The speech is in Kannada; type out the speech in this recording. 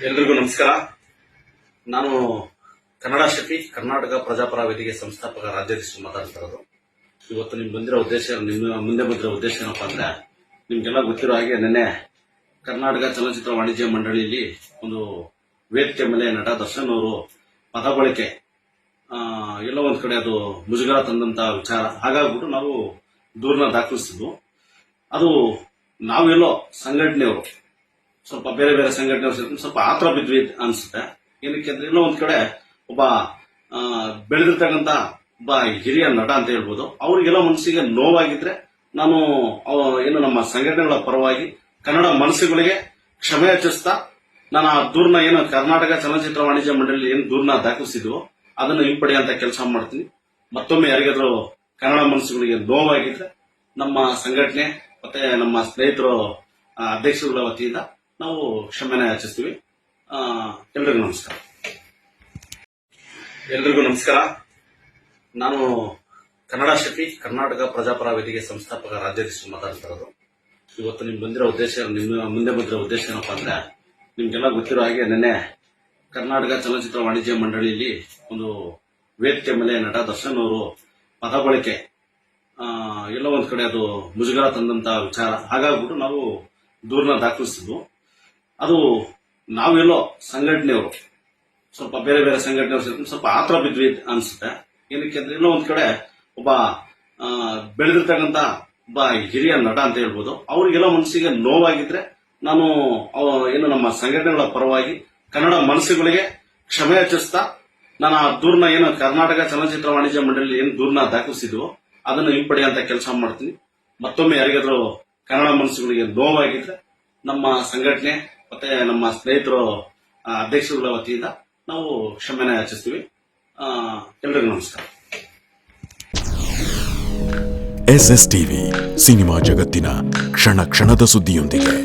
ಎಲ್ರಿಗೂ ನಮಸ್ಕಾರ. ನಾನು ಕನ್ನಡ ಶಫಿ ಕರ್ನಾಟಕ ಪ್ರಜಾಪರ ವೇದಿಕೆ ಸಂಸ್ಥಾಪಕ ರಾಜ್ಯಾಧ್ಯಕ್ಷರು ಮಾತಾಡ್ತಾ ಇರೋದು. ಇವತ್ತು ನಿಮ್ಮ ಮುಂದೆ ಬಂದಿರೋ ಉದ್ದೇಶ ಏನಪ್ಪಾ ಅಂದ್ರೆ, ನಿಮ್ಗೆಲ್ಲ ಗೊತ್ತಿರೋ ಹಾಗೆ ನಿನ್ನೆ ಕರ್ನಾಟಕ ಚಲನಚಿತ್ರ ವಾಣಿಜ್ಯ ಮಂಡಳಿಯಲ್ಲಿ ಒಂದು ವೇದಿಕೆ ಮೇಲೆ ನಟ ದರ್ಶನ್ ಅವರು ಪದ ಬಳಕೆ ಎಲ್ಲೋ ಒಂದ್ ಕಡೆ ಅದು ಮುಜುಗರ ತಂದಂತ ವಿಚಾರ. ಹಾಗಾಗ್ಬಿಟ್ಟು ನಾವು ದೂರನ್ನ ದಾಖಲಿಸಿದ್ವು. ಅದು ನಾವೆಲ್ಲೋ ಸಂಘಟನೆಯವರು ಸ್ವಲ್ಪ ಬೇರೆ ಬೇರೆ ಸಂಘಟನೆಯವರು ಸೇರ್ಕೊಂಡು ಸ್ವಲ್ಪ ಆತರ ಬಿದ್ವಿ ಅನ್ಸುತ್ತೆ. ಏನಕ್ಕೆ ಅಂದ್ರೆ, ಎಲ್ಲೋ ಒಂದ್ ಕಡೆ ಒಬ್ಬ ಬೆಳೆದಿರ್ತಕ್ಕಂತ ಒಬ್ಬ ಹಿರಿಯ ನಟ ಅಂತ ಹೇಳ್ಬೋದು, ಅವ್ರಿಗೆಲ್ಲ ಮನಸ್ಸಿಗೆ ನೋವಾಗಿದ್ರೆ ನಾನು ಏನು ನಮ್ಮ ಸಂಘಟನೆಗಳ ಪರವಾಗಿ ಕನ್ನಡ ಮನಸ್ಸುಗಳಿಗೆ ಕ್ಷಮೆ ಯಾಚಿಸ್ತಾ ನಾನು ಆ ದೂರನ್ನ ಏನು ಕರ್ನಾಟಕ ಚಲನಚಿತ್ರ ವಾಣಿಜ್ಯ ಮಂಡಳಿ ಏನು ದೂರನ್ನ ದಾಖಲಿಸಿದ್ವು ಅದನ್ನು ಹಿಂಪಡೆಯುವಂತ ಕೆಲಸ ಮಾಡ್ತೀನಿ. ಮತ್ತೊಮ್ಮೆ ಯಾರಿಗಾದ್ರೂ ಕನ್ನಡ ಮನಸ್ಸುಗಳಿಗೆ ನೋವಾಗಿದ್ರೆ ನಮ್ಮ ಸಂಘಟನೆ ಮತ್ತೆ ನಮ್ಮ ಸ್ನೇಹಿತರು ಅಧ್ಯಕ್ಷರುಗಳ ವತಿಯಿಂದ ನಾವು ಕ್ಷಮೆನ ಯಾಚಿಸ್ತೀವಿ. ಎಲ್ರಿಗೂ ನಮಸ್ಕಾರ. ನಾನು ಕನ್ನಡ ಶಫಿ ಕರ್ನಾಟಕ ಪ್ರಜಾಪರ ವೇದಿಕೆ ಸಂಸ್ಥಾಪಕ ರಾಜ್ಯಾಧ್ಯಕ್ಷರು ಮಾತಾಡ್ತಾ ಇರೋದು. ಇವತ್ತು ಮುಂದೆ ಬಂದಿರೋ ಉದ್ದೇಶ ಏನಪ್ಪಾ ಅಂದ್ರೆ, ನಿಮ್ಗೆಲ್ಲ ಗೊತ್ತಿರೋ ಹಾಗೆ ನಿನ್ನೆ ಕರ್ನಾಟಕ ಚಲನಚಿತ್ರ ವಾಣಿಜ್ಯ ಮಂಡಳಿಯಲ್ಲಿ ಒಂದು ವೇದಿಕೆ ಮೇಲೆ ನಟ ದರ್ಶನ್ ಅವರು ಪದ ಬಳಕೆ ಎಲ್ಲೋ ಒಂದ್ ಕಡೆ ಅದು ಮುಜುಗರ ತಂದಂತ ವಿಚಾರ. ಹಾಗಾಗ್ಬಿಟ್ಟು ನಾವು ದೂರನ್ನ ದಾಖಲಿಸಿದ್ವು. ಅದು ನಾವೆಲ್ಲೋ ಸಂಘಟನೆಯವರು ಸ್ವಲ್ಪ ಬೇರೆ ಬೇರೆ ಸಂಘಟನೆಯವರು ಸೇರ್ಕೊಂಡು ಸ್ವಲ್ಪ ಆತರ ಬಿದ್ವಿ ಅನ್ಸುತ್ತೆ. ಏನಕ್ಕೆ ಅಂದ್ರೆ, ಎಲ್ಲೋ ಒಂದ್ ಕಡೆ ಒಬ್ಬ ಬೆಳೆದಿರ್ತಕ್ಕಂತ ಒಬ್ಬ ಹಿರಿಯ ನಟ ಅಂತ ಹೇಳ್ಬೋದು, ಅವ್ರಿಗೆಲ್ಲ ಮನಸ್ಸಿಗೆ ನೋವಾಗಿದ್ರೆ ನಾನು ಏನು ನಮ್ಮ ಸಂಘಟನೆಗಳ ಪರವಾಗಿ ಕನ್ನಡ ಮನಸ್ಸುಗಳಿಗೆ ಕ್ಷಮೆ ಯಾಚಿಸ್ತಾ ನಾನು ಆ ದೂರನ್ನ ಏನು ಕರ್ನಾಟಕ ಚಲನಚಿತ್ರ ವಾಣಿಜ್ಯ ಮಂಡಳಿ ಏನು ದೂರನ್ನ ದಾಖಲಿಸಿದ್ವು ಅದನ್ನು ಹಿಂಪಡೆಯುವಂತ ಕೆಲಸ ಮಾಡ್ತೀನಿ. ಮತ್ತೊಮ್ಮೆ ಯಾರಿಗಾದ್ರೂ ಕನ್ನಡ ಮನಸ್ಸುಗಳಿಗೆ ನೋವಾಗಿದ್ರೆ ನಮ್ಮ ಸಂಘಟನೆ ಮತ್ತೆ ನಮ್ಮ ಸ್ನೇಹಿತರು ಅಧ್ಯಕ್ಷರುಗಳ ವತಿಯಿಂದ ನಾವು ಕ್ಷಮೆನ ಯಾಚಿಸ್ತೀವಿ. ಎಲ್ರಿಗೂ ನಮಸ್ಕಾರ. SS ಟಿವಿ ಸಿನಿಮಾ ಜಗತ್ತಿನ ಕ್ಷಣ ಕ್ಷಣದ ಸುದ್ದಿಯೊಂದಿಗೆ.